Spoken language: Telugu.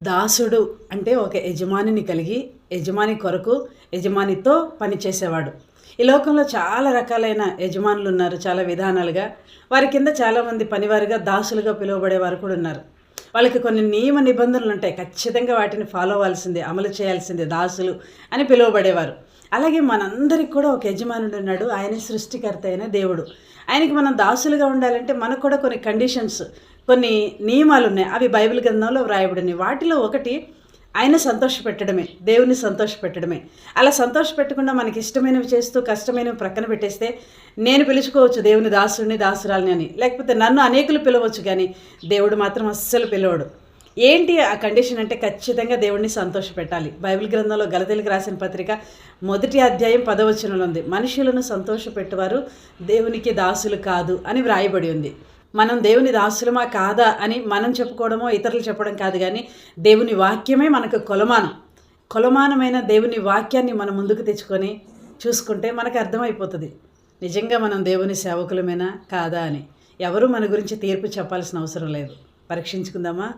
దాసుడు అంటే ఒక యజమానిని కలిగి, యజమాని కొరకు, యజమానితో పనిచేసేవాడు. ఈ లోకంలో చాలా రకాలైన యజమానులున్నారు చాలా విధానాలుగా. వారి కింద చాలామంది పనివారుగా, దాసులుగా పిలువబడేవారు కూడా ఉన్నారు. వాళ్ళకి కొన్ని నియమ నిబంధనలుంటాయి. ఖచ్చితంగా వాటిని ఫాలో అవ్వాల్సిందే, అమలు చేయాల్సిందే దాసులు అని పిలువబడేవారు. అలాగే మనందరికి కూడా ఒక యజమానుడున్నాడు. ఆయనే సృష్టికర్త అయిన దేవుడు. ఆయనకి మనం దాసులుగా ఉండాలంటే మనకు కూడా కొన్ని కండిషన్స్, కొన్ని నియమాలున్నాయి. అవి బైబిల్ గ్రంథంలో వ్రాయబడినవి. వాటిలో ఒకటి ఆయన సంతోషపెట్టడమే, దేవుని సంతోషపెట్టడమే. అలా సంతోషపెట్టకుండా మనకి ఇష్టమైనవి చేస్తూ కష్టమైనవి ప్రక్కన పెట్టేస్తే నేను పిలుచుకోవచ్చు దేవుని దాసుడిని, దాసురాలిని అని. లేకపోతే నన్ను అనేకులు పిలవచ్చు, కానీ దేవుడు మాత్రం అస్సలు పిలవడు. ఏంటి ఆ కండిషన్ అంటే ఖచ్చితంగా దేవుడిని సంతోషపెట్టాలి. బైబిల్ గ్రంథంలో గలతీయులకు రాసిన పత్రిక 1వ అధ్యాయం 10వ వచనంలో ఉంది, మనుషులను సంతోషపెట్టువారు దేవునికి దాసులు కాదు అని వ్రాయబడి ఉంది. మనం దేవుని దాసులమా కాదా అని మనం చెప్పుకోవడమో ఇతరులు చెప్పడం కాదు, కానీ దేవుని వాక్యమే మనకు కొలమానమైన దేవుని వాక్యాన్ని మనం ముందుకు తెచ్చుకొని చూసుకుంటే మనకు అర్థమైపోతుంది నిజంగా మనం దేవుని సేవకులమేనా కాదా అని. ఎవరు మన గురించి తీర్పు చెప్పాల్సిన అవసరం లేదు. పరీక్షించుకుందామా?